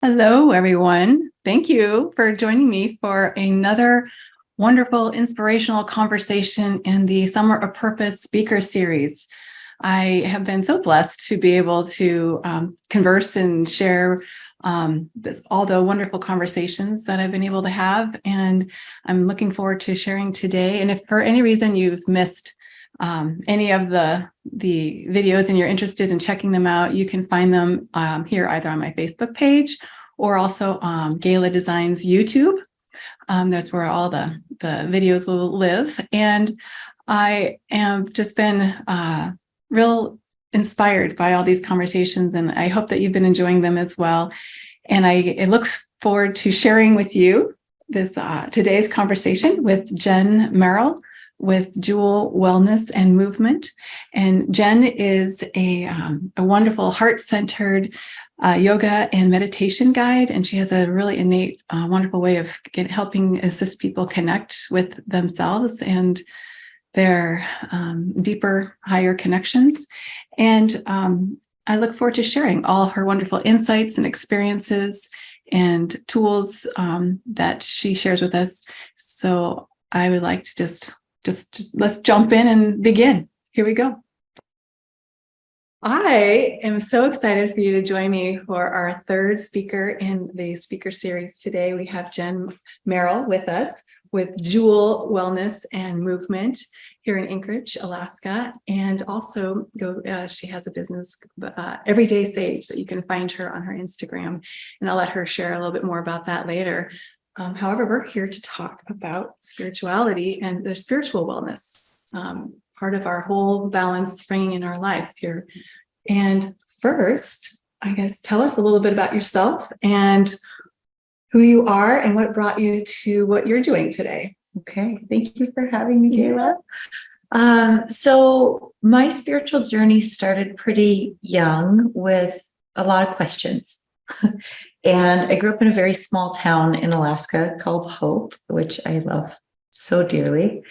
Hello, everyone. Thank you for joining me for another wonderful, inspirational conversation in the Summer of Purpose speaker series. I have been so blessed to be able to converse and share all the wonderful conversations that I've been able to have, and I'm looking forward to sharing today. And if for any reason you've missed any of the videos and you're interested in checking them out, you can find them here either on my Facebook page or also Gala Designs YouTube. That's where all the videos will live. And I have just been real inspired by all these conversations, and I hope that you've been enjoying them as well. And I look forward to sharing with you this today's conversation with Jen Merrell with Jewel Wellness and Movement. And Jen is a wonderful heart-centered yoga and meditation guide, and she has a really innate, wonderful way of helping assist people connect with themselves and their deeper, higher connections. And I look forward to sharing all her wonderful insights and experiences and tools that she shares with us. So I would like to just let's jump in and begin. Here we go. I am so excited for you to join me for our third speaker in the speaker series today. We have Jen Merrell with us with Jewel Wellness and Movement here in Anchorage, Alaska. And also she has a business, Everyday Sage, that you can find her on her Instagram. And I'll let her share a little bit more about that later. However, we're here to talk about spirituality and the spiritual wellness, part of our whole balance bringing in our life here. And first, I guess, tell us a little bit about yourself and who you are and what brought you to what you're doing today. Okay, thank you for having me, Gayla. So my spiritual journey started pretty young with a lot of questions. And I grew up in a very small town in Alaska called Hope, which I love so dearly.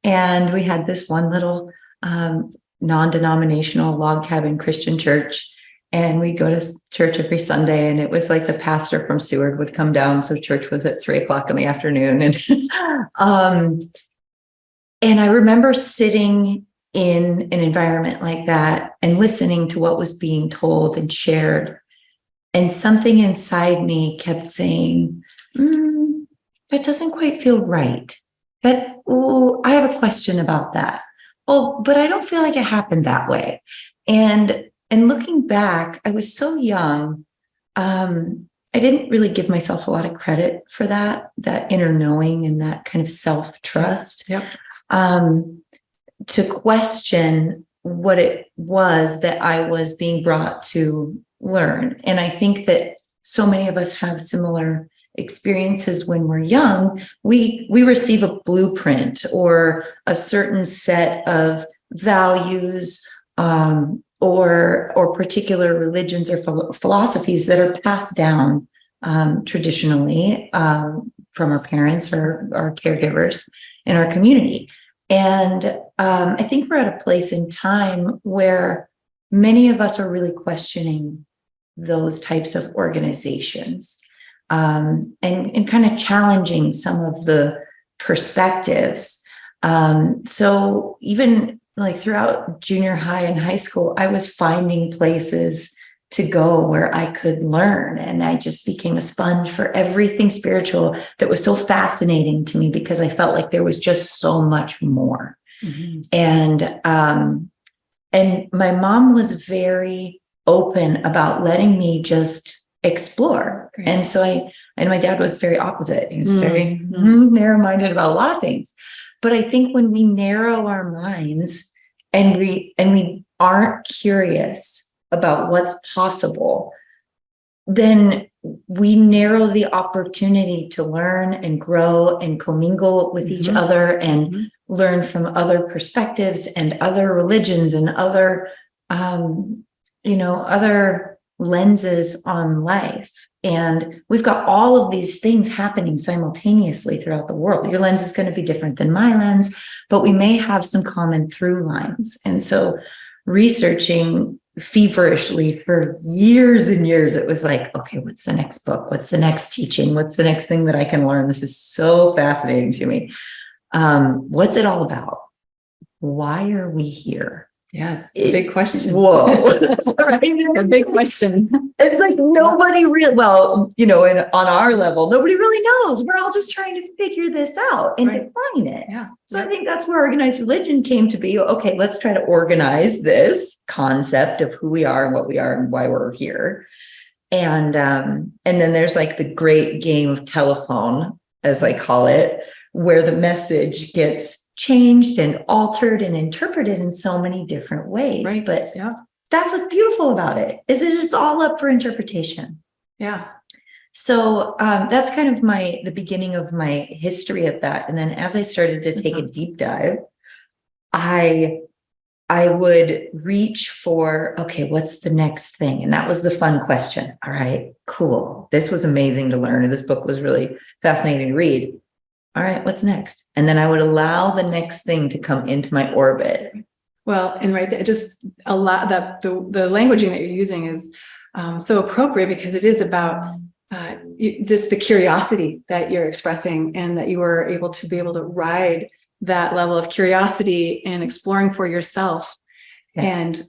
And we had this one little non-denominational log cabin Christian church. And we'd go to church every Sunday, and it was like the pastor from Seward would come down. So church was at 3:00 in the afternoon. And I remember sitting in an environment like that and listening to what was being told and shared. And something inside me kept saying, that doesn't quite feel right. I have a question about that. Oh, but I don't feel like it happened that way. And looking back, I was so young. I didn't really give myself a lot of credit for that inner knowing and that kind of self-trust. Yep. To question what it was that I was being brought to learn. And I think that so many of us have similar experiences when we're young. We receive a blueprint or a certain set of values, or particular religions or philosophies that are passed down traditionally from our parents or our caregivers in our community. And I think we're at a place in time where many of us are really questioning those types of organizations and kind of challenging some of the perspectives. So even like throughout junior high and high school, I was finding places to go where I could learn. And I just became a sponge for everything spiritual that was so fascinating to me because I felt like there was just so much more. Mm-hmm. And my mom was very open about letting me just explore. Great. And so and my dad was very opposite. He was very narrow-minded about a lot of things. But I think when we narrow our minds and we aren't curious about what's possible, then we narrow the opportunity to learn and grow and commingle with each other and learn from other perspectives and other religions and other, other lenses on life. And we've got all of these things happening simultaneously throughout the world. Your lens is going to be different than my lens, but we may have some common through lines. And so researching feverishly for years and years. It was like, okay, what's the next book? What's the next teaching? What's the next thing that I can learn? This is so fascinating to me. What's it all about? Why are we here? Yeah, it's a big question. Whoa. Right? A big question. It's like nobody really, well, you know, and on our level, nobody really knows. We're all just trying to figure this out and define it. Yeah. So I think that's where organized religion came to be. Okay, let's try to organize this concept of who we are and what we are and why we're here. And then there's like the great game of telephone, as I call it, where the message gets changed and altered and interpreted in so many different ways. Right. But that's what's beautiful about it, is that it's all up for interpretation. Yeah. So that's kind of the beginning of my history of that. And then as I started to take a deep dive, I would reach for, okay, what's the next thing? And that was the fun question. All right, cool. This was amazing to learn. And this book was really fascinating to read. All right, what's next? And then I would allow the next thing to come into my orbit. Well, and right there, just a lot that the languaging that you're using is so appropriate, because it is about just the curiosity that you're expressing, and that you were able to ride that level of curiosity and exploring for yourself, and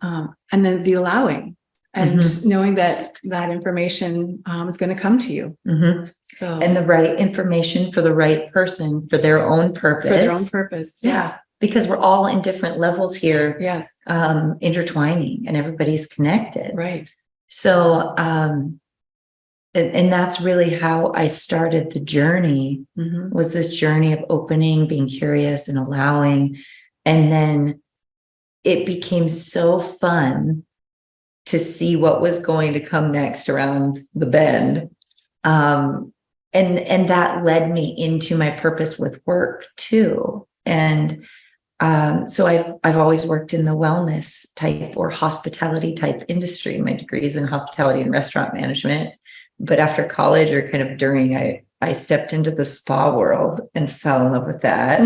then the allowing. And knowing that information is going to come to you. So, and the right information for the right person, for their own purpose. For their own purpose. Yeah. Because we're all in different levels here. Yes. Intertwining, and everybody's connected. Right. So, and that's really how I started the journey, was this journey of opening, being curious and allowing. And then it became so fun to see what was going to come next around the bend. And that led me into my purpose with work too. And so I've always worked in the wellness type or hospitality type industry. My degree is in hospitality and restaurant management. But after college, or kind of during, I stepped into the spa world and fell in love with that.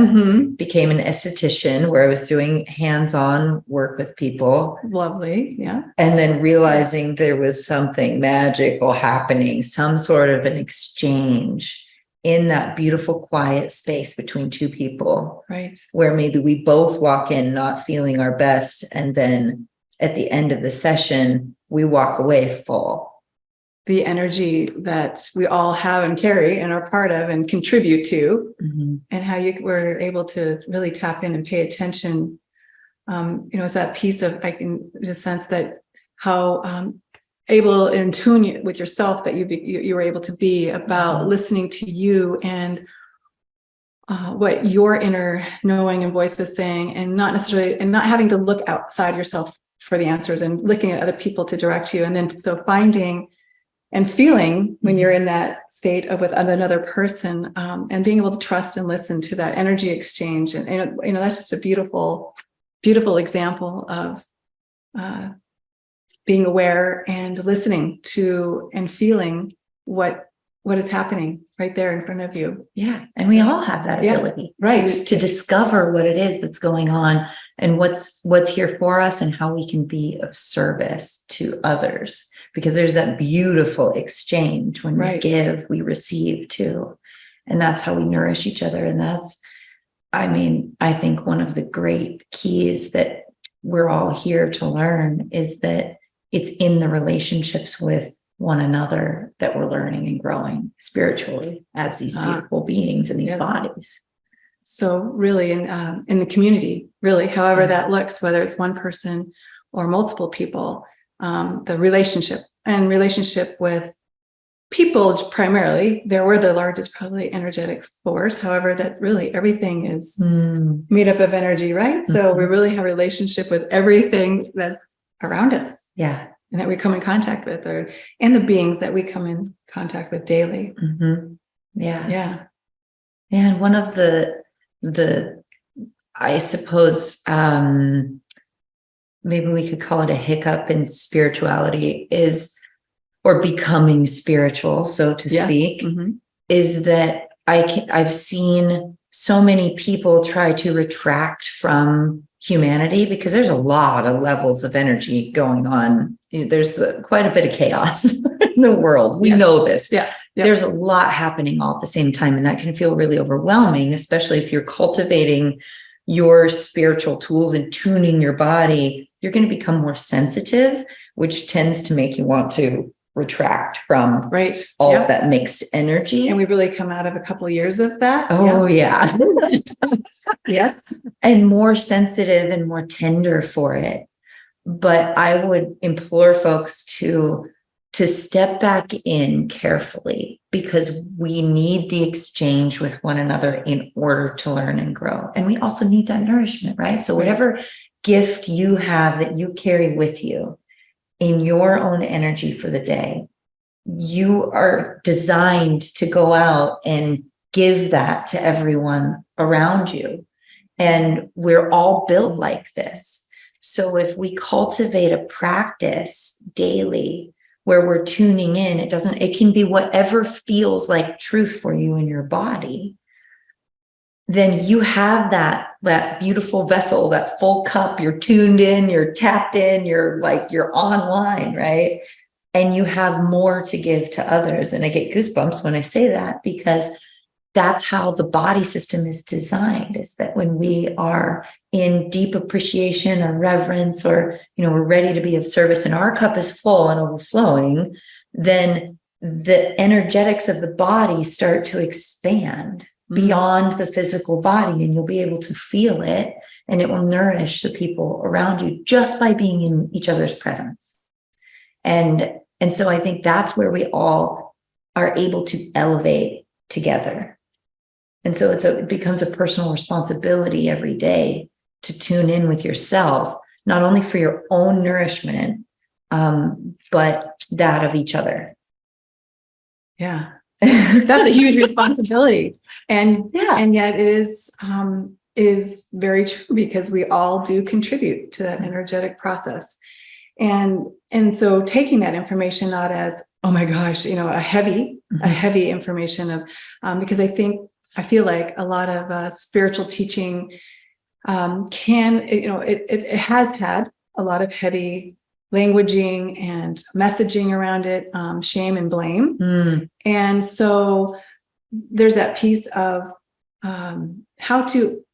Became an esthetician, where I was doing hands-on work with people. Lovely. Yeah. And then realizing there was something magical happening, some sort of an exchange in that beautiful, quiet space between two people. Right. Where maybe we both walk in not feeling our best. And then at the end of the session, we walk away full. The energy that we all have and carry and are part of and contribute to, and how you were able to really tap in and pay attention. It's that piece of, I can just sense that how able in tune with yourself that you were able to be about listening to you and what your inner knowing and voice was saying, and not necessarily, and not having to look outside yourself for the answers, and looking at other people to direct you. And then so finding and feeling when you're in that state of with another person, and being able to trust and listen to that energy exchange. And that's just a beautiful, beautiful example of being aware and listening to and feeling what is happening right there in front of you. Yeah. And we all have that ability, right? To discover what it is that's going on, and what's here for us, and how we can be of service to others. Because there's that beautiful exchange when we give, we receive too. And that's how we nourish each other. And that's, I think one of the great keys that we're all here to learn is that it's in the relationships with one another that we're learning and growing spiritually as these beautiful beings in these bodies. So really in the community, really, however that looks, whether it's one person or multiple people, the relationship with people primarily, we're the largest probably energetic force. However, that really everything is made up of energy, right? So we really have a relationship with everything that's around us. Yeah. And that we come in contact with, and the beings that we come in contact with daily. Yeah. Yeah. And one of the I suppose, maybe we could call it a hiccup in spirituality or becoming spiritual, so to speak, is that I've seen so many people try to retract from humanity, because there's a lot of levels of energy going on. There's quite a bit of chaos in the world. We know this. Yeah. There's a lot happening all at the same time, and that can feel really overwhelming, especially if you're cultivating your spiritual tools and tuning your body. You're going to become more sensitive, which tends to make you want to retract from all of that mixed energy. And we've really come out of a couple of years of that. Oh, yeah. Yes. And more sensitive and more tender for it. But I would implore folks to step back in carefully, because we need the exchange with one another in order to learn and grow. And we also need that nourishment, right? So whatever gift you have that you carry with you in your own energy for the day, you are designed to go out and give that to everyone around you. And we're all built like this. So if we cultivate a practice daily where we're tuning in, it can be whatever feels like truth for you in your body, then you have that beautiful vessel, that full cup. You're tuned in, you're tapped in, you're online, right? And you have more to give to others. And I get goosebumps when I say that, because that's how the body system is designed, is that when we are in deep appreciation or reverence, or, we're ready to be of service and our cup is full and overflowing, then the energetics of the body start to expand beyond the physical body, and you'll be able to feel it, and it will nourish the people around you just by being in each other's presence. And so I think that's where we all are able to elevate together. And so it becomes a personal responsibility every day to tune in with yourself, not only for your own nourishment, but that of each other. Yeah. That's a huge responsibility. And yet it is very true, because we all do contribute to that energetic process. And so taking that information not as, oh my gosh, a heavy information of, because I feel like a lot of spiritual teaching it has had a lot of heavy languaging and messaging around it, shame and blame. And so there's that piece of how to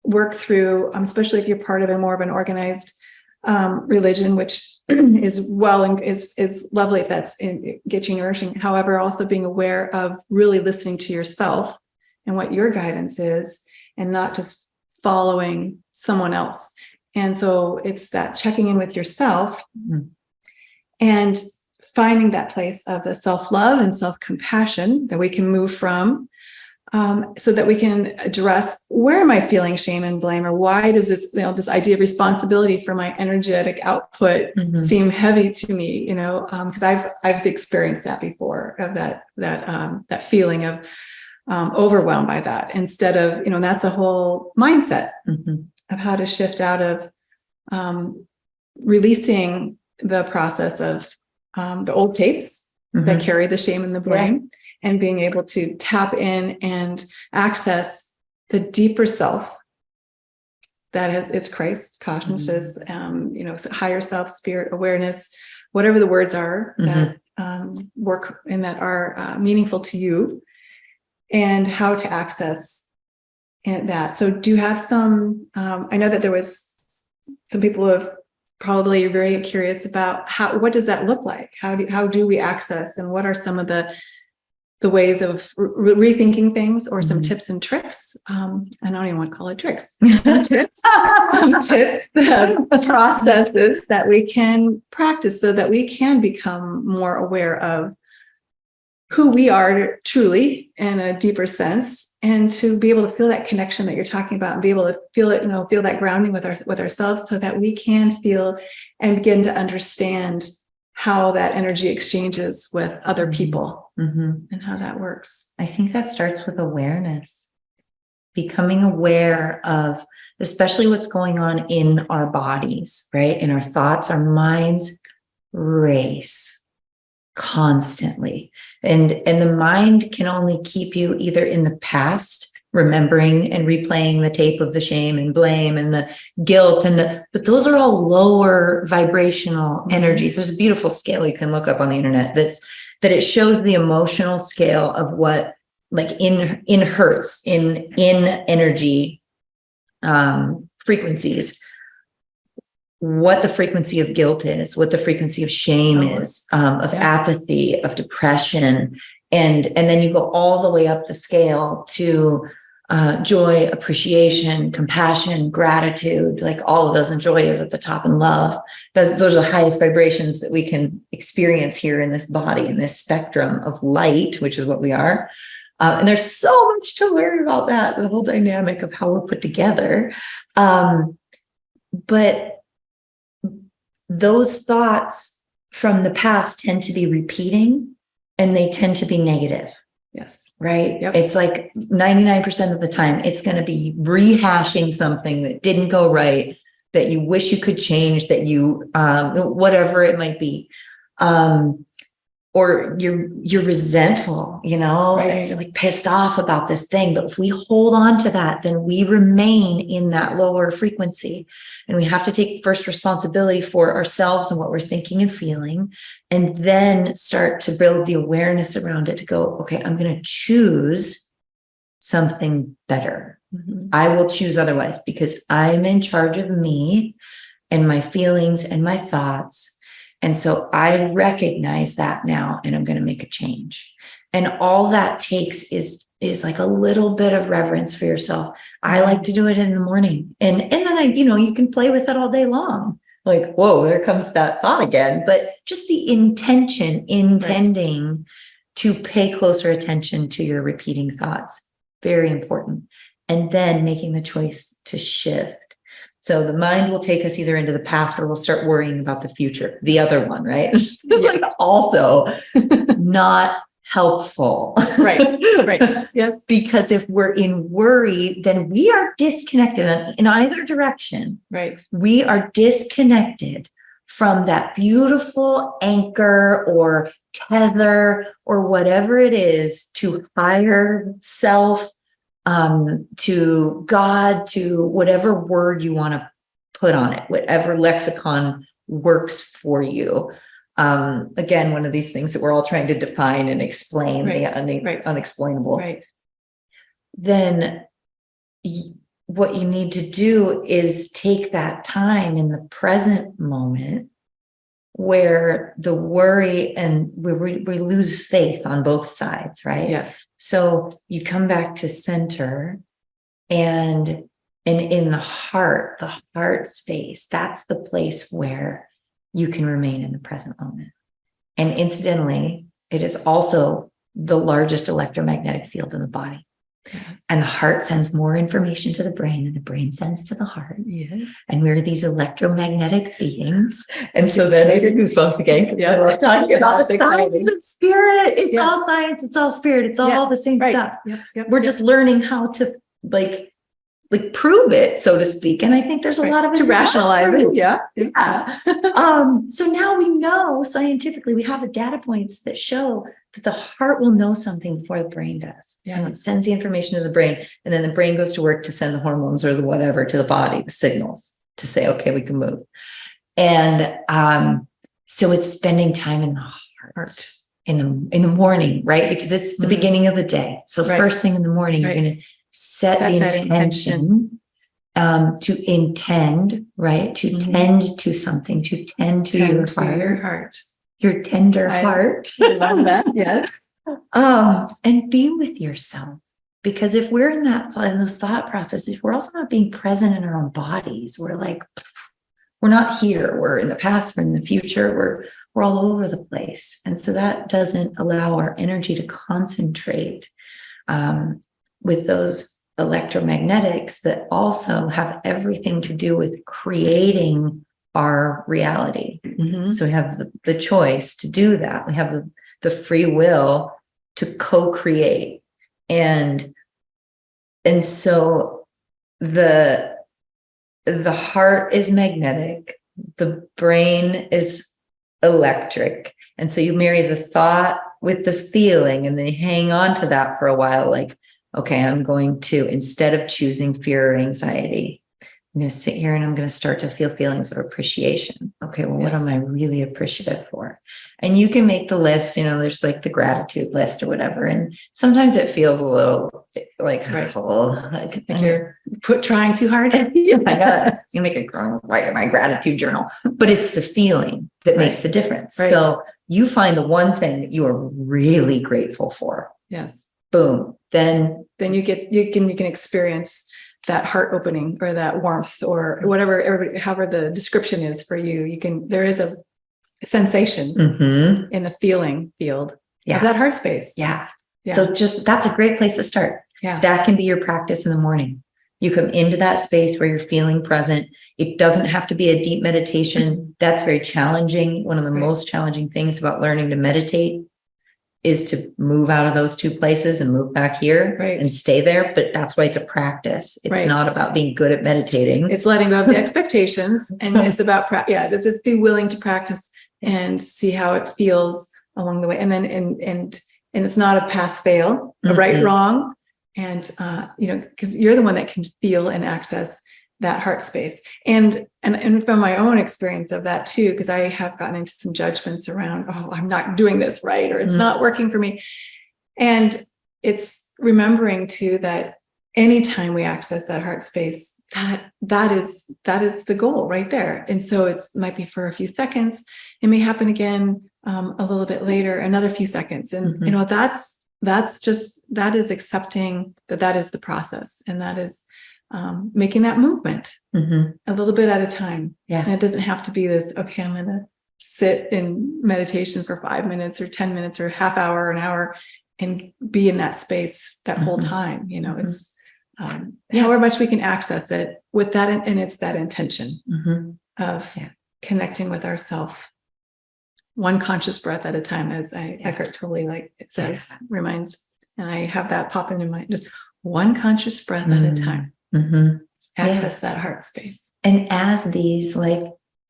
work through, especially if you're part of more of an organized religion, which is is lovely if that's get you nourishing. However, also being aware of really listening to yourself and what your guidance is, and not just following someone else. And so it's that checking in with yourself and finding that place of the self-love and self-compassion that we can move from, so that we can address, where am I feeling shame and blame, or why does this, this idea of responsibility for my energetic output seem heavy to me? Because I've experienced that before, of that feeling of overwhelmed by that, instead of, that's a whole mindset of how to shift out of releasing the process of the old tapes that carry the shame and the blame, and being able to tap in and access the deeper self that is Christ consciousness, higher self, spirit awareness, whatever the words are that work and that are meaningful to you, and how to access that. So do you have some, I know that there was some people who have probably very curious about what does that look like? How do we access, and what are some of the ways of rethinking things, or some tips and tricks? I don't even want to call it tricks. some tips, processes that we can practice so that we can become more aware of who we are truly in a deeper sense, and to be able to feel that connection that you're talking about, and be able to feel it, feel that grounding with ourselves, so that we can feel and begin to understand how that energy exchanges with other people and how that works. I think that starts with awareness, becoming aware of especially what's going on in our bodies, right? In our thoughts, our minds race constantly. And the mind can only keep you either in the past, remembering and replaying the tape of the shame and blame and the guilt but those are all lower vibrational energies. There's a beautiful scale you can look up on the internet that it shows the emotional scale of what, like in hertz, in energy frequencies, what the frequency of guilt is, what the frequency of shame is, of apathy, of depression. And then you go all the way up the scale to joy, appreciation, compassion, gratitude, like all of those, and joy is at the top, and love. Those are the highest vibrations that we can experience here in this body, in this spectrum of light, which is what we are. And there's so much to learn about that, the whole dynamic of how we're put together. But those thoughts from the past tend to be repeating, and they tend to be negative. Yes. Right. Yep. It's like 99% of the time, it's going to be rehashing something that didn't go right, that you wish you could change, that you, whatever it might be. Or you're resentful, right. You're like pissed off about this thing. But if we hold on to that, then we remain in that lower frequency. And we have to take first responsibility for ourselves and what we're thinking and feeling, and then start to build the awareness around it to go, okay, I'm going to choose something better. Mm-hmm. I will choose otherwise, because I'm in charge of me and my feelings and my thoughts. And so I recognize that now, and I'm going to make a change. And all that takes is like a little bit of reverence for yourself. I like to do it in the morning. And then you can play with it all day long. Like, whoa, there comes that thought again. But just the intending to pay closer attention to your repeating thoughts. Very important. And then making the choice to shift. So the mind will take us either into the past, or we'll start worrying about the future. The other one, right? It's like also not helpful. Right. Yes. Because if we're in worry, then we are disconnected in either direction. Right. We are disconnected from that beautiful anchor or tether or whatever it is to higher self, to God, to whatever word you want to put on it, whatever lexicon works for you. Again, one of these things that we're all trying to define and explain, the unexplainable. Right. Then what you need to do is take that time in the present moment where the worry and we lose faith on both sides, right? Yes. So you come back to center, and in the heart space, that's the place where you can remain in the present moment. And incidentally, it is also the largest electromagnetic field in the body. Yes. And the heart sends more information to the brain than the brain sends to the heart. Yes. And we're these electromagnetic beings. And so then I get goosebumps again. Yeah. We're talking about the science of spirit. It's all science. It's all spirit. It's all the same stuff. Yep. We're just learning how to like prove it, so to speak. And I think there's a lot of us to rationalize it. Yeah. So now we know scientifically, we have the data points that show that the heart will know something before the brain does. Yeah. And it sends the information to the brain, and then the brain goes to work to send the hormones or the whatever to the body, the signals to say, okay, we can move. And so it's spending time in the heart in the morning, right? Because it's the beginning of the day. So first thing in the morning, you're going to set the intention to intend, right? To tend to something, to tend to your heart. Your tender heart. I love that. Yes. And be with yourself. Because if we're in those thought processes, if we're also not being present in our own bodies, we're like, we're not here. We're in the past, we're in the future, we're all over the place. And so that doesn't allow our energy to concentrate with those electromagnetics that also have everything to do with creating our reality. Mm-hmm. So we have the choice to do that. We have the free will to co-create. And so the heart is magnetic, the brain is electric. And so you marry the thought with the feeling, and then you hang on to that for a while, like, okay, I'm going to, instead of choosing fear or anxiety, I'm going to sit here and I'm going to start to feel feelings of appreciation. Okay, well, what am I really appreciative for? And you can make the list, there's like the gratitude list or whatever. And sometimes it feels a little like, like you're trying too hard. You make a write my gratitude journal, but it's the feeling that makes the difference. So you find the one thing that you are really grateful for. Yes. Boom. Then you can experience that heart opening or that warmth or whatever, however the description is for you. There is a sensation in the feeling field of that heart space. Yeah. So that's a great place to start. Yeah. That can be your practice in the morning. You come into that space where you're feeling present. It doesn't have to be a deep meditation. That's very challenging. One of the most challenging things about learning to meditate is to move out of those two places and move back here and stay there. But that's why it's a practice. It's not about being good at meditating. It's letting go of the expectations. And it's about, just be willing to practice and see how it feels along the way. And then, and it's not a pass fail, a right, wrong. And, because you're the one that can feel and access that heart space. And from my own experience of that too, because I have gotten into some judgments around, oh, I'm not doing this right, or it's not working for me. And it's remembering too, that anytime we access that heart space, that is the goal right there. And so it might be for a few seconds. It may happen again a little bit later, another few seconds. And, that is accepting that is the process. And that is making that movement a little bit at a time. Yeah. And it doesn't have to be this, okay, I'm going to sit in meditation for 5 minutes or 10 minutes or half hour, an hour, and be in that space that whole time. It's however much we can access it with that. And it's that intention of connecting with ourselves. One conscious breath at a time, as Eckhart Tolle says, reminds, and I have that pop into mind, just one conscious breath at a time. Access that heart space. And as these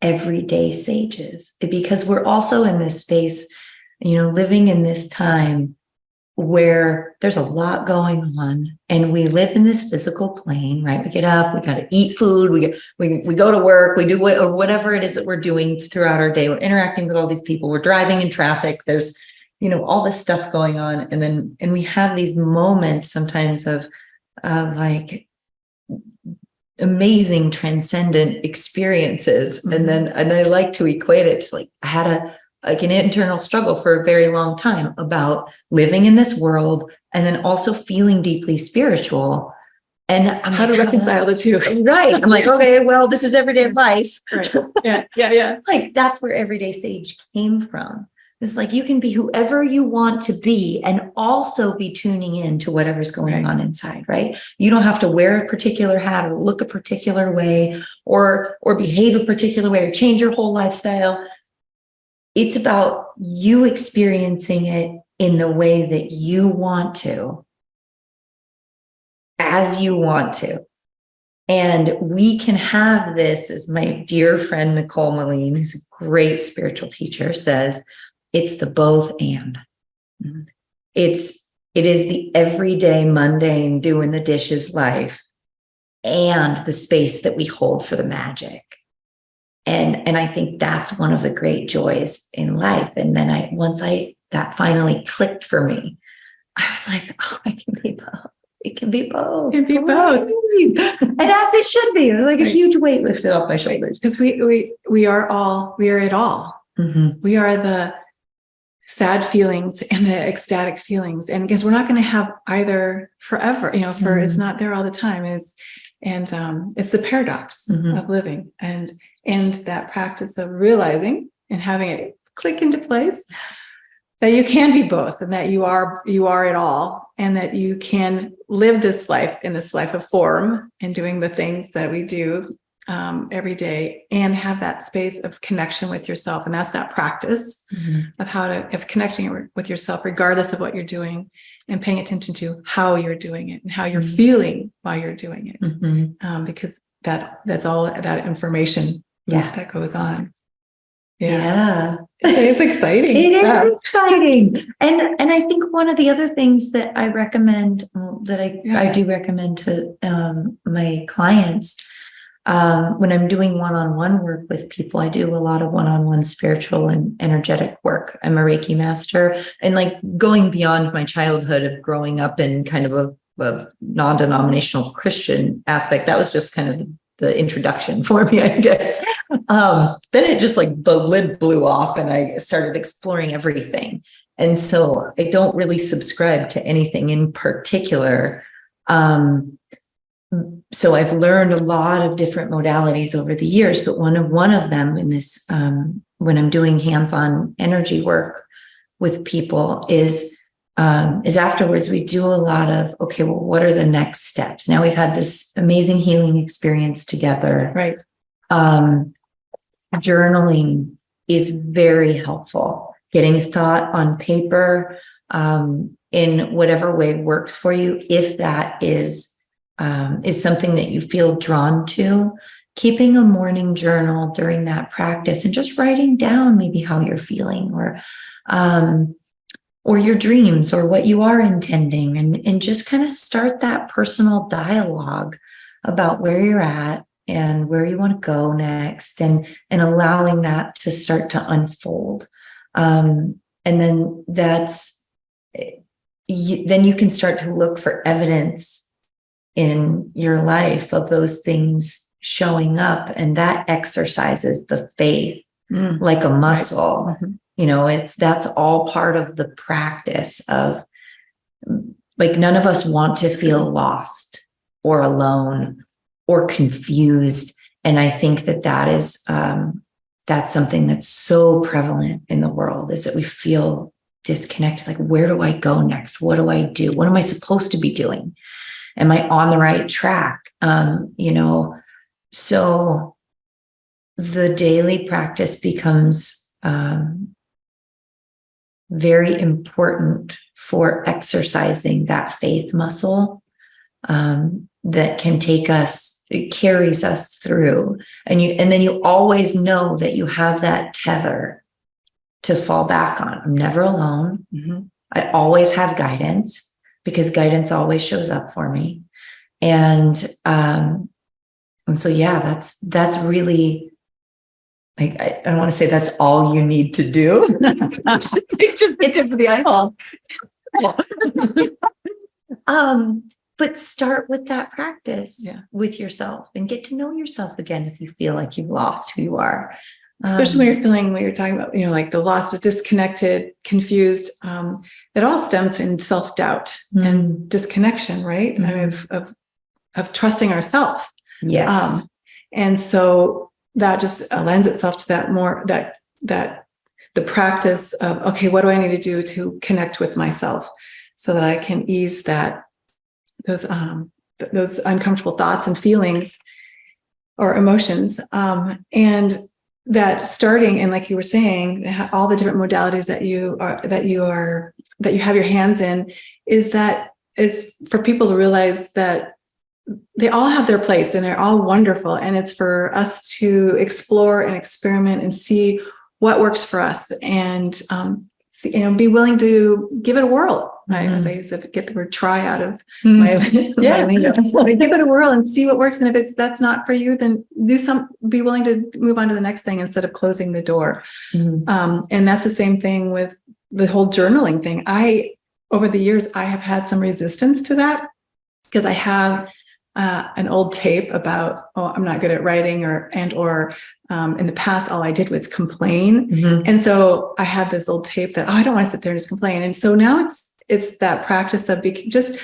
everyday sages, because we're also in this space, living in this time where there's a lot going on, and we live in this physical plane, right? We get up, we got to eat food, we go to work, we do whatever it is that we're doing throughout our day. We're interacting with all these people, we're driving in traffic, there's all this stuff going on, and we have these moments sometimes of amazing transcendent experiences. And I like to equate it to I had an internal struggle for a very long time about living in this world and then also feeling deeply spiritual. And how to reconcile the two. Right. I'm okay, well, this is everyday life. Right. Yeah. That's where everyday sage came from. It's you can be whoever you want to be and also be tuning in to whatever's going on inside, right? You don't have to wear a particular hat or look a particular way or behave a particular way or change your whole lifestyle. It's about you experiencing it in the way that you want to, as you want to. And we can have this, as my dear friend Nicole Moline, who's a great spiritual teacher, says, it's the both and. It is the everyday mundane doing the dishes life and the space that we hold for the magic. And I think that's one of the great joys in life. And then once that finally clicked for me, I was oh, I can be both. It can be both. It can be both. And as it should be. It was a huge weight lifted off my shoulders. Because we are it all. We are the sad feelings and the ecstatic feelings. And because we're not going to have either forever, it's not there all the time. It's the paradox of living and that practice of realizing and having it click into place that you can be both, and that you are it all, and that you can live this life in this life of form and doing the things that we do every day, and have that space of connection with yourself. And that's that practice of connecting with yourself, regardless of what you're doing, and paying attention to how you're doing it and how you're feeling while you're doing it. Because that's all that information that goes on. Yeah. It's exciting. It Yeah. is exciting. And I think one of the other things that I recommend, I do recommend to my clients, when I'm doing one-on-one work with people, I do a lot of one-on-one spiritual and energetic work. I'm a Reiki master, and like going beyond my childhood of growing up in kind of a non-denominational Christian aspect, that was just kind of the introduction for me, I guess. Then it just like the lid blew off and I started exploring everything. And so I don't really subscribe to anything in particular. So I've learned a lot of different modalities over the years, but one of them in this, when I'm doing hands-on energy work with people is afterwards we do a lot of, okay, well, what are the next steps? Now we've had this amazing healing experience together. Right. Journaling is very helpful. Getting thought on paper, in whatever way works for you. If that is something that you feel drawn to, keeping a morning journal during that practice and just writing down maybe how you're feeling or your dreams or what you are intending, and just kind of start that personal dialogue about where you're at and where you want to go next, and allowing that to start to unfold. And then then you can start to look for evidence in your life of those things showing up, and that exercises the faith like a muscle. Right. Mm-hmm. You know, that's all part of the practice of, like, none of us want to feel lost or alone or confused. And I think that is, that's something that's so prevalent in the world, is that we feel disconnected. Like, where do I go next? What do I do? What am I supposed to be doing? Am I on the right track? So the daily practice becomes very important for exercising that faith muscle that can take us, it carries us through. And then you always know that you have that tether to fall back on. I'm never alone. Mm-hmm. I always have guidance, because guidance always shows up for me. And so, yeah, that's really, like, I don't want to say that's all you need to do. Just get to the eyeball. But start with that practice with yourself and get to know yourself again if you feel like you've lost who you are. Especially when you're feeling, when you're talking about, like the lost, disconnected, confused, it all stems in self-doubt and disconnection, right? Of trusting ourselves. Yes. And so that just lends itself to that more, that the practice of, okay, what do I need to do to connect with myself so that I can ease those uncomfortable thoughts and feelings or emotions. And that starting, and like you were saying, all the different modalities that you have your hands in, is for people to realize that they all have their place and they're all wonderful. And it's for us to explore and experiment and see what works for us, and be willing to give it a whirl. Right? As I said, get the word try out of my lingo. Give it a whirl and see what works. And if that's not for you, then be willing to move on to the next thing instead of closing the door. And that's the same thing with the whole journaling thing. Over the years, I have had some resistance to that, because I have an old tape about, I'm not good at writing, or in the past, all I did was complain. And so I had this old tape that, I don't want to sit there and just complain. And so now it's that practice of just,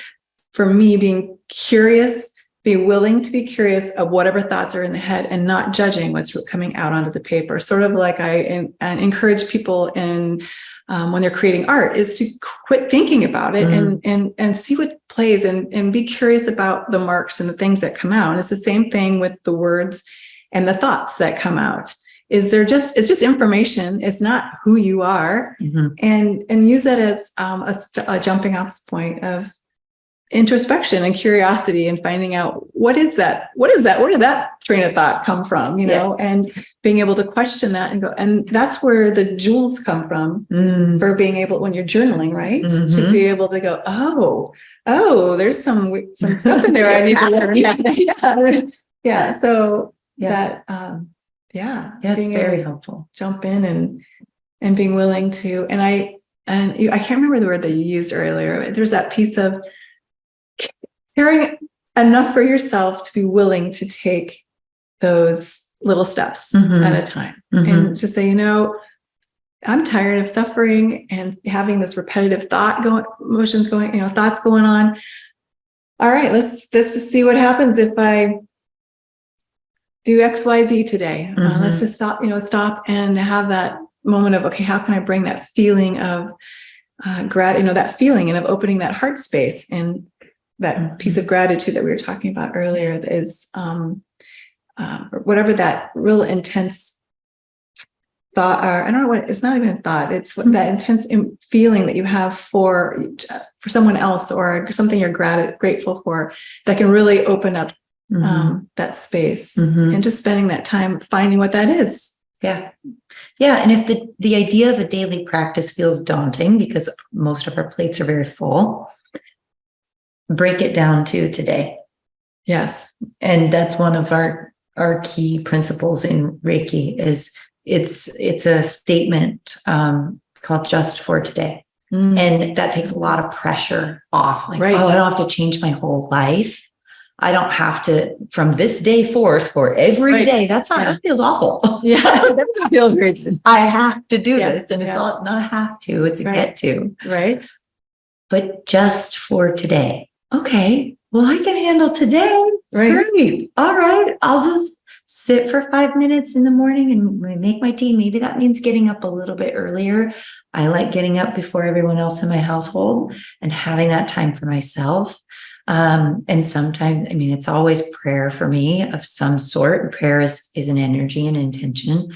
for me, being curious, be willing to be curious of whatever thoughts are in the head and not judging what's coming out onto the paper. Sort of like I encourage people when they're creating art, is to quit thinking about it and see what plays, and be curious about the marks and the things that come out. And it's the same thing with the words and the thoughts that come out. It's just information. It's not who you are, and use that as a jumping off point of, introspection and curiosity and finding out what is that? Where did that train of thought come from? And being able to question that and go, and that's where the jewels come from for being able, when you're journaling, right? To be able to go, oh, there's some stuff in there I need to look at. Yeah. So that, it's very helpful. Jump in and being willing to, I can't remember the word that you used earlier. There's that piece of caring enough for yourself to be willing to take those little steps at a time and to say, I'm tired of suffering and having this repetitive thoughts going on. All right, let's just see what happens if I do XYZ today. Let's just stop and have that moment of, okay, how can I bring that feeling of that feeling and of opening that heart space, and that piece of gratitude that we were talking about earlier is whatever that real intense thought, or I don't know what, it's not even a thought, it's that intense feeling that you have for someone else or something you're grateful for, that can really open up that space, and just spending that time finding what that is. Yeah. And if the idea of a daily practice feels daunting because most of our plates are very full, break it down to today. Yes. And that's one of our key principles in Reiki is it's a statement called just for today. And that takes a lot of pressure off. Like, I don't have to change my whole life. I don't have to, from this day forth, for every day. That's not, that feels awful. Yeah, that doesn't feel great. I have to do this. And it's not have to, it's a get to. Right. But just for today. Okay, well, I can handle today. Right. Great. All right. I'll just sit for 5 minutes in the morning and make my tea. Maybe that means getting up a little bit earlier. I like getting up before everyone else in my household and having that time for myself. And sometimes, it's always prayer for me of some sort. Prayer is an energy and intention.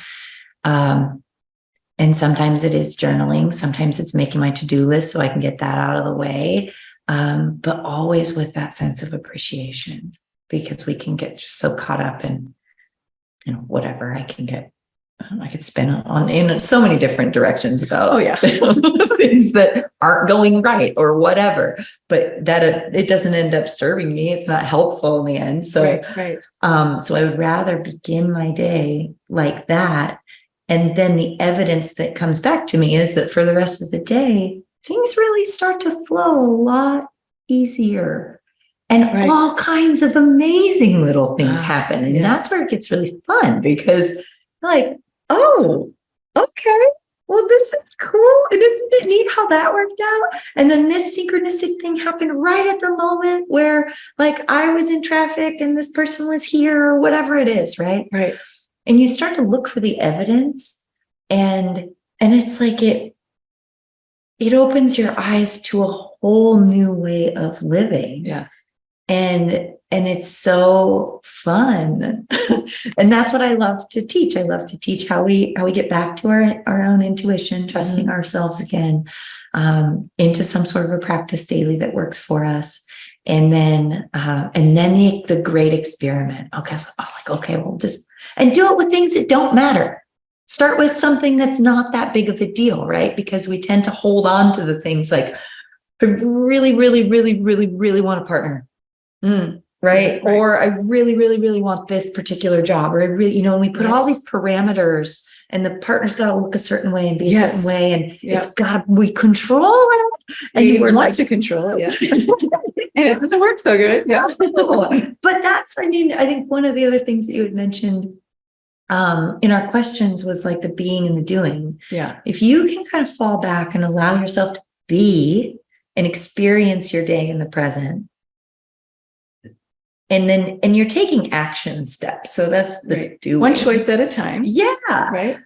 And sometimes it is journaling. Sometimes it's making my to-do list so I can get that out of the way. But always with that sense of appreciation, because we can get just so caught up in, whatever I could spin on in so many different directions about things that aren't going right or whatever, but that it doesn't end up serving me. It's not helpful in the end. So, so I would rather begin my day like that. And then the evidence that comes back to me is that for the rest of the day, things really start to flow a lot easier. And all kinds of amazing little things happen. And that's where it gets really fun, because like, oh, okay, well, this is cool. And isn't it neat how that worked out? And then this synchronistic thing happened right at the moment where like I was in traffic and this person was here or whatever it is, right? Right. And you start to look for the evidence, and it's like it opens your eyes to a whole new way of living. Yes. And it's so fun. And that's what I love to teach. I love to teach how we get back to our own intuition, trusting ourselves again, into some sort of a practice daily that works for us. And then the great experiment. Okay. So I was like, okay, we'll just, and do it with things that don't matter. Start with something that's not that big of a deal, right? Because we tend to hold on to the things like, I really, really, really, really, really want a partner. Right. Or I really, really, really want this particular job, or I really, and we put all these parameters, and the partner's got to look a certain way and be a certain way. And it's we control it. And you want to control it. Yeah. And it doesn't work so good. Yeah. But that's, I think one of the other things that you had mentioned in our questions was like the being and the doing. Yeah. If you can kind of fall back and allow yourself to be and experience your day in the present, and you're taking action steps. So that's the doing. One choice at a time. Yeah. Right.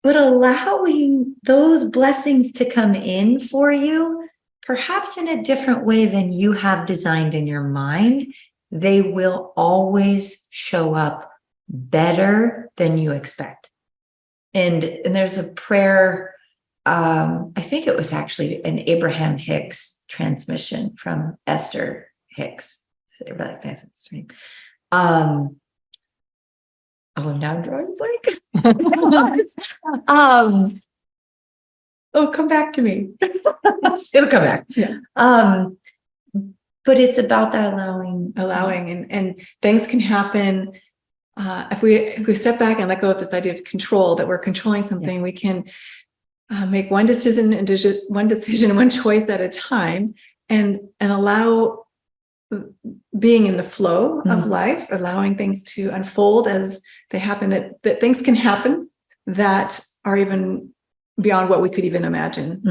But allowing those blessings to come in for you, perhaps in a different way than you have designed in your mind, they will always show up better than you expect. And there's a prayer I think it was actually an Abraham Hicks transmission from Esther Hicks. I really think that's his name. Oh, now I'm drawing blank. Oh, come back to me. It'll come back. Yeah. But it's about that allowing, and things can happen. If we step back and let go of this idea of control, that we're controlling something, we can make one decision, one choice at a time, and allow being in the flow of life, allowing things to unfold as they happen, that things can happen that are even beyond what we could even imagine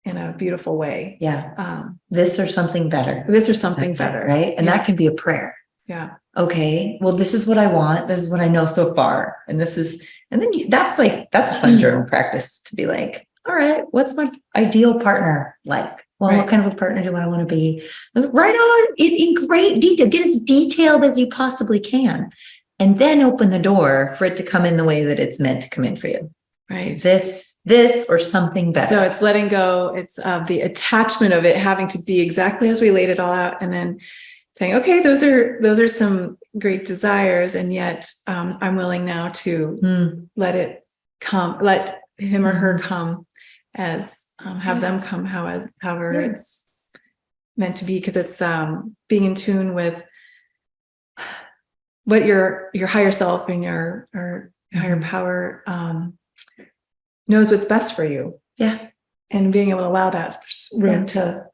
in a beautiful way. Yeah. This or something better. This or something better. Right. And that can be a prayer. Yeah. Okay. Well, this is what I want. This is what I know so far. And this is, and then that's a fun journal practice to be like, all right, what's my ideal partner like? Well, what kind of a partner do I want to be? Write on it in great detail. Get as detailed as you possibly can. And then open the door for it to come in the way that it's meant to come in for you. Right. This or something better. So it's letting go. It's the attachment of it having to be exactly as we laid it all out, and then saying, okay, those are some great desires, and yet I'm willing now to let it come, let him or her come as have them come however it's meant to be, because it's being in tune with what your higher self and your higher power knows what's best for you. Yeah. And being able to allow that room to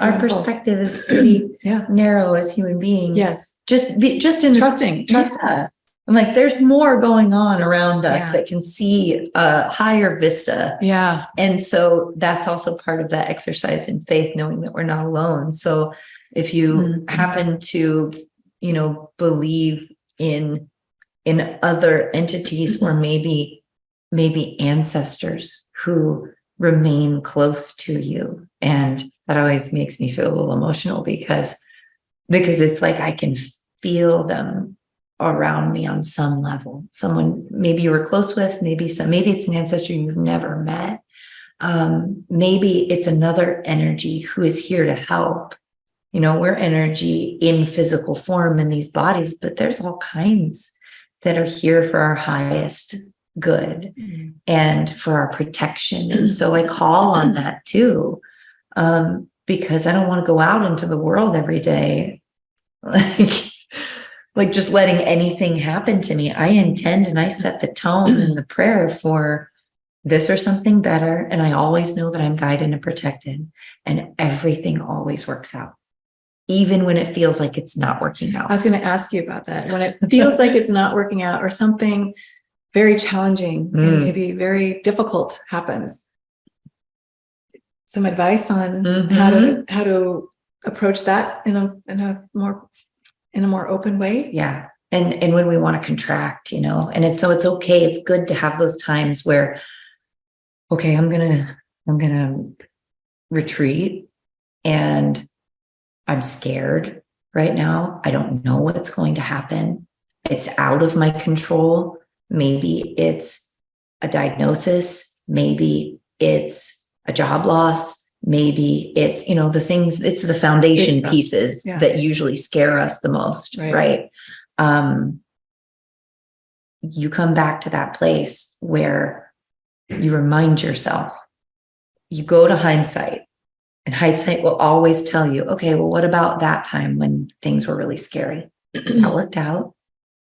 our perspective is pretty narrow as human beings. Yes. Just in trusting. Yeah. I'm like, there's more going on around us that can see a higher vista. Yeah. And so that's also part of that exercise in faith, knowing that we're not alone. So if you happen to, believe in other entities or maybe ancestors who remain close to you. And that always makes me feel a little emotional because it's like I can feel them around me on some level. Someone maybe you were close with, maybe it's an ancestor you've never met. Maybe it's another energy who is here to help. We're energy in physical form in these bodies, but there's all kinds that are here for our highest good and for our protection. And so I call on that too, because I don't want to go out into the world every day like just letting anything happen to me. I intend and I set the tone and the prayer for this or something better. And I always know that I'm guided and protected, and everything always works out, even when it feels like it's not working out. I was going to ask you about that. When it feels like it's not working out or something very challenging and maybe very difficult happens. Some advice on how to approach that in a more open way. Yeah. And when we want to contract, and it's okay. It's good to have those times where, okay, I'm going to retreat, and I'm scared right now. I don't know what's going to happen. It's out of my control. Maybe it's a diagnosis. Maybe it's a job loss. Maybe it's, the things, it's the foundation pieces that usually scare us the most, right? You come back to that place where you remind yourself, you go to hindsight, and hindsight will always tell you, okay, well, what about that time when things were really scary? That worked out.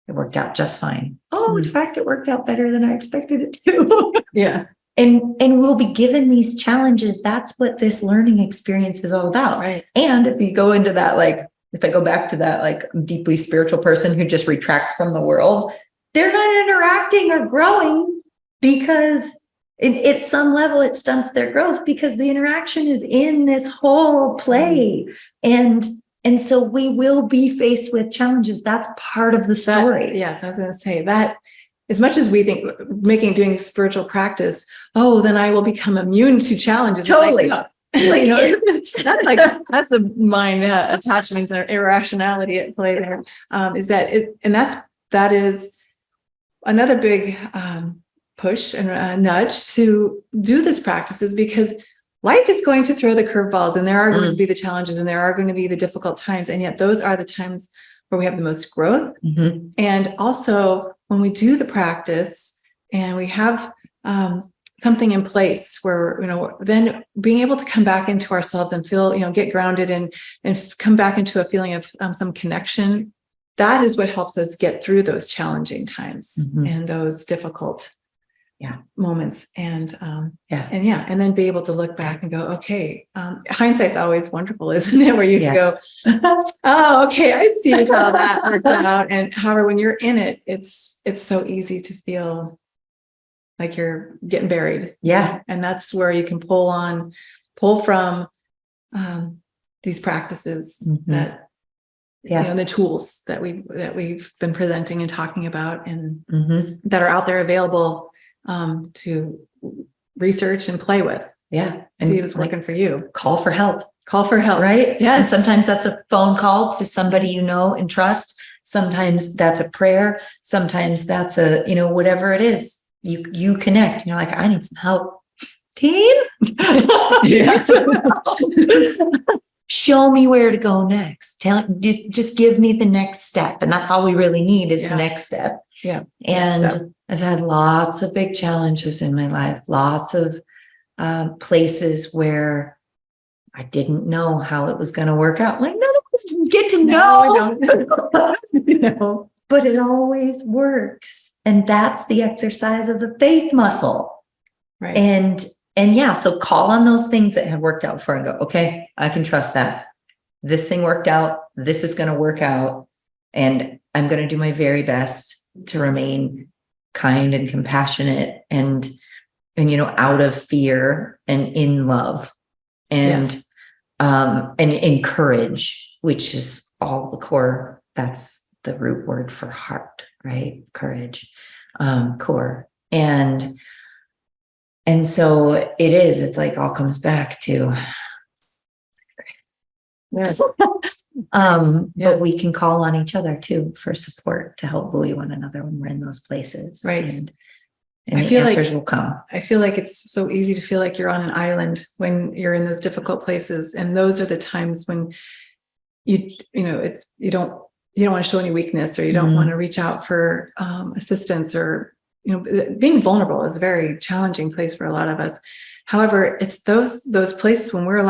It worked out just fine. Oh, in fact, it worked out better than I expected it to. Yeah. And we'll be given these challenges. That's what this learning experience is all about. Right. And if you go into that, if I go back to that, deeply spiritual person who just retracts from the world, they're not interacting or growing because at some level it stunts their growth because the interaction is in this whole play. And so we will be faced with challenges. That's part of the story. Yes, I was going to say that. As much as we think doing spiritual practice, then I will become immune to challenges. Totally. That's the mind attachments or irrationality at play there. That is another big push and a nudge to do this practices, because life is going to throw the curveballs, and there are going to be the challenges, and there are going to be the difficult times. And yet those are the times where we have the most growth. And also when we do the practice and we have something in place where, then being able to come back into ourselves and feel, get grounded and come back into a feeling of some connection. That is what helps us get through those challenging times and those difficult moments. And then be able to look back and go, okay, hindsight's always wonderful, isn't it? Where you can go, oh, okay, I see how that worked out. And however, when you're in it, it's so easy to feel like you're getting buried. Yeah. And that's where you can pull from these practices that, the tools that we've been presenting and talking about, and that are out there available to research and play with. Yeah. And see if it's working for you. Call for help. Call for help. Right. Yeah. And sometimes that's a phone call to somebody you know and trust. Sometimes that's a prayer. Sometimes that's a, whatever it is. You connect and you're like, I need some help. Team. Show me where to go next. Just give me the next step. And that's all we really need is the next step. Yeah. And I've had lots of big challenges in my life, lots of places where I didn't know how it was going to work out. Like, none of us get to know. But it always works. And that's the exercise of the faith muscle. Right. And so call on those things that have worked out before and go, okay, I can trust that. This thing worked out. This is going to work out. And I'm going to do my very best to remain kind and compassionate and out of fear and in love and encourage, which is all the core. That's the root word for heart, right? Courage, core. And so it's like all comes back to, but we can call on each other too for support to help buoy one another when we're in those places. Right. And the answers will come. I feel like it's so easy to feel like you're on an island when you're in those difficult places. And those are the times when you don't want to show any weakness, or you don't want to reach out for assistance, or, being vulnerable is a very challenging place for a lot of us. However, it's those places when we're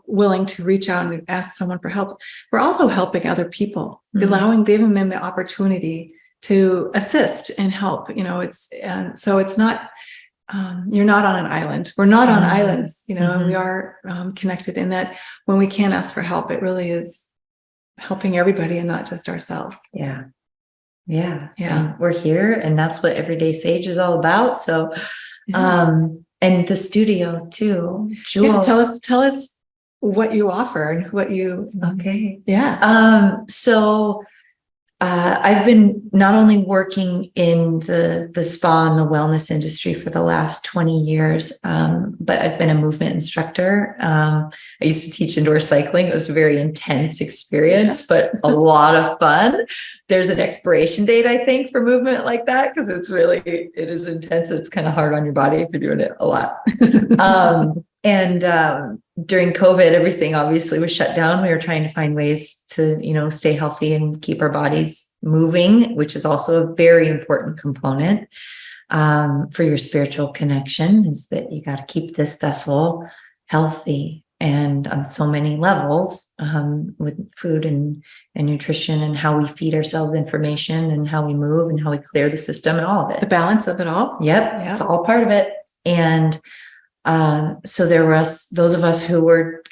willing to reach out and ask someone for help. We're also helping other people, giving them the opportunity to assist and help. So it's not, you're not on an island. We're not on islands, and we are connected in that when we can ask for help, it really is helping everybody and not just ourselves. Yeah. And we're here, and that's what Everyday Sage is all about. So, and the studio too. Jewel, tell us what you offer and what you. Okay. Yeah. So I've been not only working in the spa and the wellness industry for the last 20 years, but I've been a movement instructor. I used to teach indoor cycling. It was a very intense experience, but a lot of fun. There's an expiration date, I think, for movement like that, because it is intense. It's kind of hard on your body if you're doing it a lot. During COVID, everything obviously was shut down. We were trying to find ways to, stay healthy and keep our bodies moving, which is also a very important component for your spiritual connection, is that you got to keep this vessel healthy, and on so many levels, with food and nutrition, and how we feed ourselves information, and how we move, and how we clear the system, and all of it. The balance of it all. Yep. It's all part of it. And so there was those of us who were,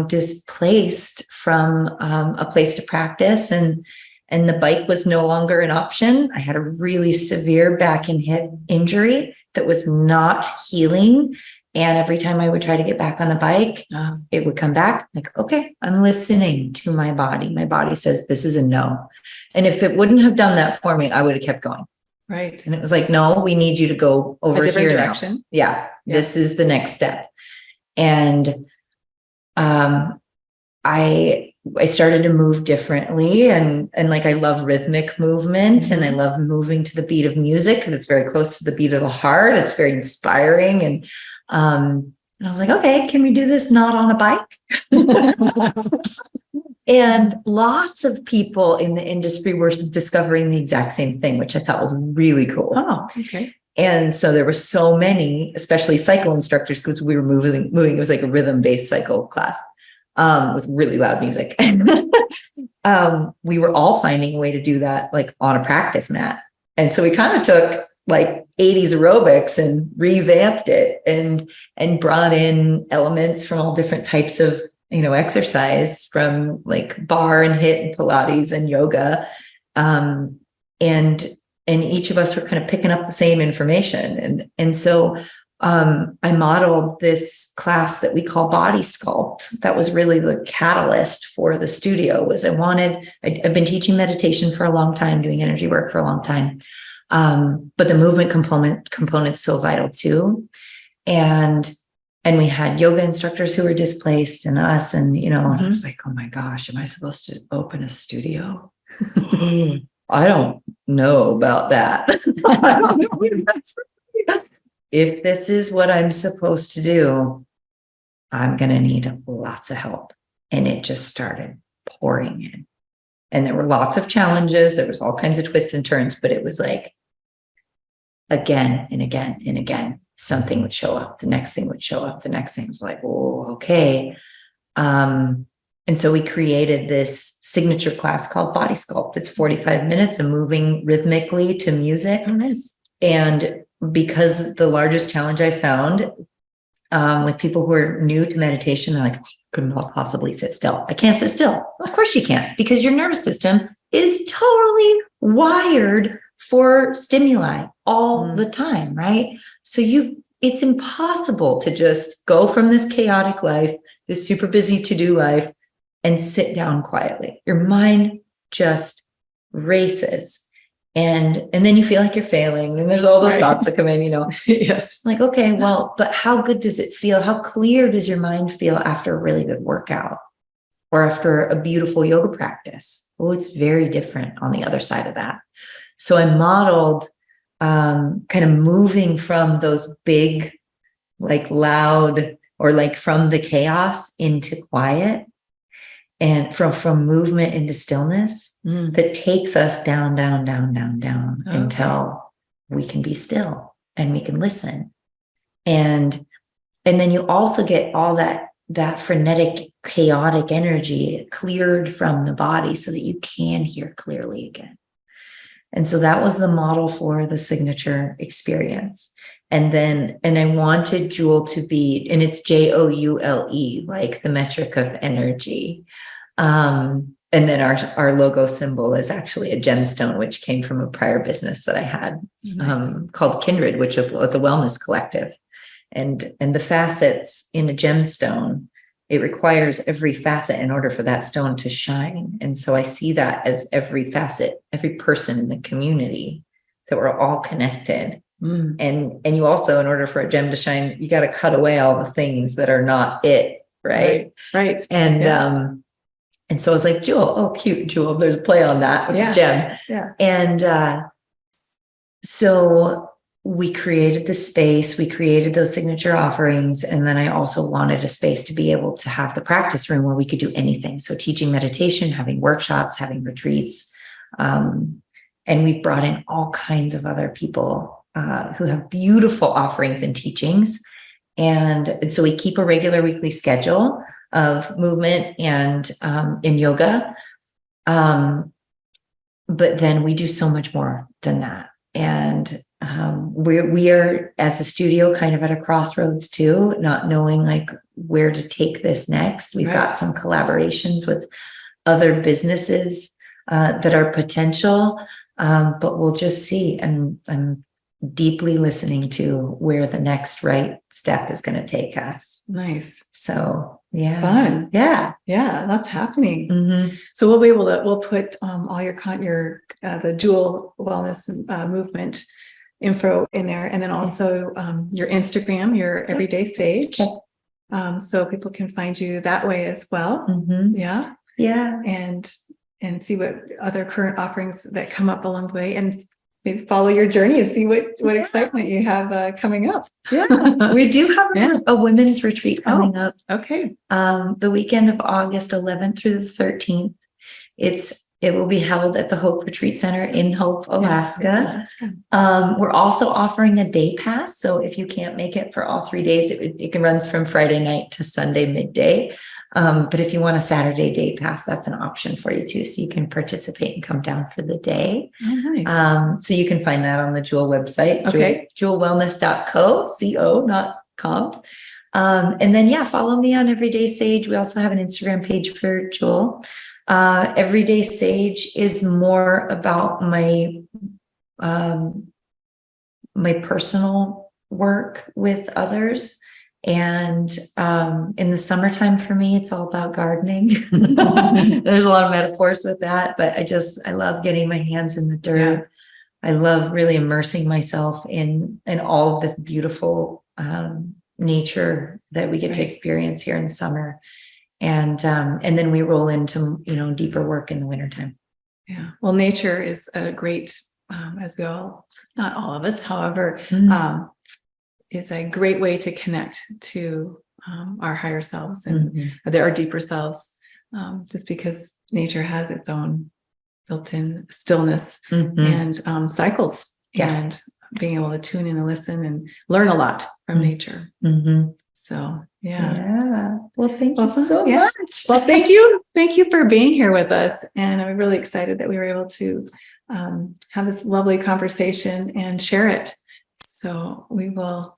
displaced from a place to practice, and the bike was no longer an option. I had a really severe back and hip injury that was not healing. And every time I would try to get back on the bike, it would come back like, okay, I'm listening to my body. My body says this is a no. And if it wouldn't have done that for me, I would have kept going. Right. And it was like, no, we need you to go over here direction. Now. Yeah, this is the next step. And I I started to move differently, and like I love rhythmic movement, and I love moving to the beat of music because it's very close to the beat of the heart. It's very inspiring, and I was like, okay, can we do this not on a bike? And lots of people in the industry were discovering the exact same thing, which I thought was really cool. Oh, okay. And so there were so many, especially cycle instructors, because we were moving. It was like a rhythm-based cycle class with really loud music. We were all finding a way to do that like on a practice mat. And so we kind of took like 80s aerobics and revamped it and brought in elements from all different types of, exercise, from like bar and HIIT and Pilates and yoga. And each of us were kind of picking up the same information. And so I modeled this class that we call Body Sculpt. That was really the catalyst for the studio. I've been teaching meditation for a long time, doing energy work for a long time. But the movement component's so vital too. And we had yoga instructors who were displaced, and us, and I was like, oh my gosh, am I supposed to open a studio? I don't know about that. I don't know if that's right. If this is what I'm supposed to do, I'm going to need lots of help. And it just started pouring in. And there were lots of challenges. There was all kinds of twists and turns, but it was like again and again and again, something would show up. The next thing would show up. The next thing was like, oh, okay. And so we created this signature class called Body Sculpt. It's 45 minutes of moving rhythmically to music. Oh, nice. And because the largest challenge I found with people who are new to meditation, they're like, oh, could not possibly sit still. I can't sit still. Of course you can't, because your nervous system is totally wired for stimuli all the time, right? So it's impossible to just go from this chaotic life, this super busy to-do life, and sit down quietly. Your mind just races. And then you feel like you're failing, and there's all those thoughts that come in, Yes. Like, okay, well, but how good does it feel? How clear does your mind feel after a really good workout or after a beautiful yoga practice? Oh, it's very different on the other side of that. So I modeled kind of moving from those big, like loud, or like from the chaos into quiet, and from movement into stillness that takes us down, down, down, down, down until we can be still and we can listen. And then you also get all that frenetic, chaotic energy cleared from the body so that you can hear clearly again. And so that was the model for the signature experience. And I wanted Joule to be, and it's JOULE, like the metric of energy. And then our logo symbol is actually a gemstone, which came from a prior business that I had called Kindred, which was a wellness collective. And the facets in a gemstone, it requires every facet in order for that stone to shine. And so I see that as every facet, every person in the community, that we're all connected. And you also, in order for a gem to shine, you got to cut away all the things that are not it, right? Right. And so I was like, Joule, oh, cute, Joule. There's a play on that with the gem. Yeah. And so we created the space, we created those signature offerings. And then I also wanted a space to be able to have the practice room where we could do anything. So teaching meditation, having workshops, having retreats. And we've brought in all kinds of other people who have beautiful offerings and teachings. And so we keep a regular weekly schedule of movement and in yoga. But then we do so much more than that. And we are, as a studio, kind of at a crossroads too, not knowing like where to take this next. We've got some collaborations with other businesses that are potential, but we'll just see. And I'm deeply listening to where the next right step is going to take us. Nice. So yeah. Fun. Yeah. Yeah, that's happening. Mm-hmm. So we'll put all your the Joule wellness movement info in there, and then also your Instagram, your Everyday Sage. So people can find you that way as well. Mm-hmm. Yeah. Yeah. and see what other current offerings that come up along the way, and maybe follow your journey and see what excitement you have coming up. Yeah. We do have a women's retreat coming up. Okay. The weekend of August 11th through the 13th. It will be held at the Hope Retreat Center in Hope, Alaska. We're also offering a day pass. So if you can't make it for all 3 days, it can run from Friday night to Sunday midday. But if you want a Saturday day pass, that's an option for you too. So you can participate and come down for the day. Oh, nice. So you can find that on the Jewel website, Okay. jewelwellness.co, not com. And then, follow me on Everyday Sage. We also have an Instagram page for Jewel. Everyday Sage is more about my personal work with others. And in the summertime for me, it's all about gardening. There's a lot of metaphors with that, but I love getting my hands in the dirt. Yeah. I love really immersing myself in all of this beautiful nature that we get to experience here in the summer. And then we roll into, deeper work in the wintertime. Yeah. Well, nature is a great, as we all, not all of us, however, is a great way to connect to our higher selves and our deeper selves, just because nature has its own built-in stillness and cycles, and being able to tune in and listen and learn a lot from nature. So, yeah. Well, thank you so much. Well, thank you. Thank you for being here with us. And I'm really excited that we were able to have this lovely conversation and share it. So we will,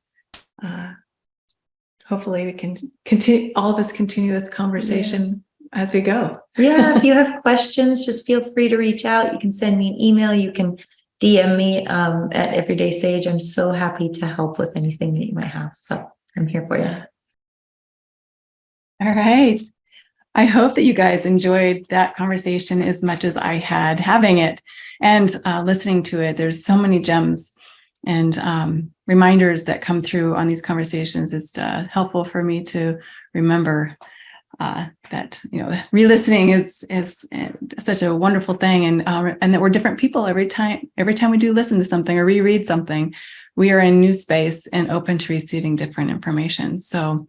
hopefully we can continue, all of us continue this conversation as we go. If you have questions, just feel free to reach out. You can send me an email. You can DM me at Everyday Sage. I'm so happy to help with anything that you might have. So I'm here for you. All right. I hope that you guys enjoyed that conversation as much as I had having it and listening to it. There's so many gems and reminders that come through on these conversations. It's helpful for me to remember that, re-listening is such a wonderful thing, and that we're different people every time we do listen to something or reread something. We are in a new space and open to receiving different information. So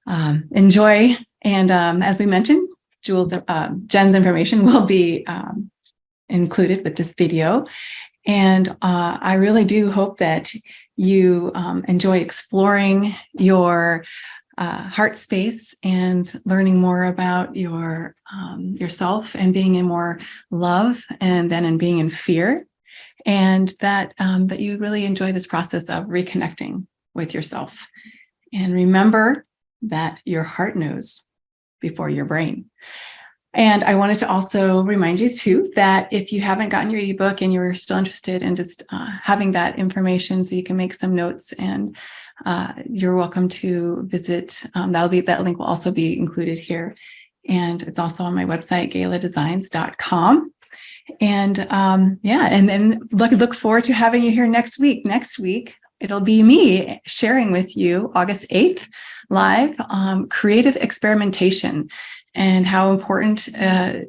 enjoy. And as we mentioned, Jen's information will be included with this video. And I really do hope that you enjoy exploring your heart space and learning more about yourself and being in more love and then in being in fear. And that you really enjoy this process of reconnecting with yourself. And remember that your heart knows before your brain. And I wanted to also remind you too, that if you haven't gotten your ebook and you're still interested in just having that information so you can make some notes, and you're welcome to visit. That link will also be included here. And it's also on my website, galadesigns.com. And and then look forward to having you here next week. Next week, it'll be me sharing with you August 8th live creative experimentation and how important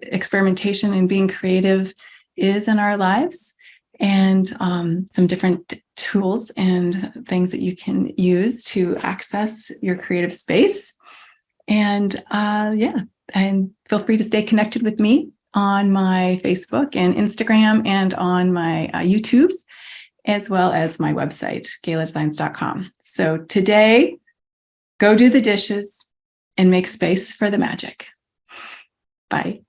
experimentation and being creative is in our lives, and some different tools and things that you can use to access your creative space. And and feel free to stay connected with me on my Facebook and Instagram and on my YouTubes, as well as my website, galadesigns.com. So today, go do the dishes and make space for the magic. Bye.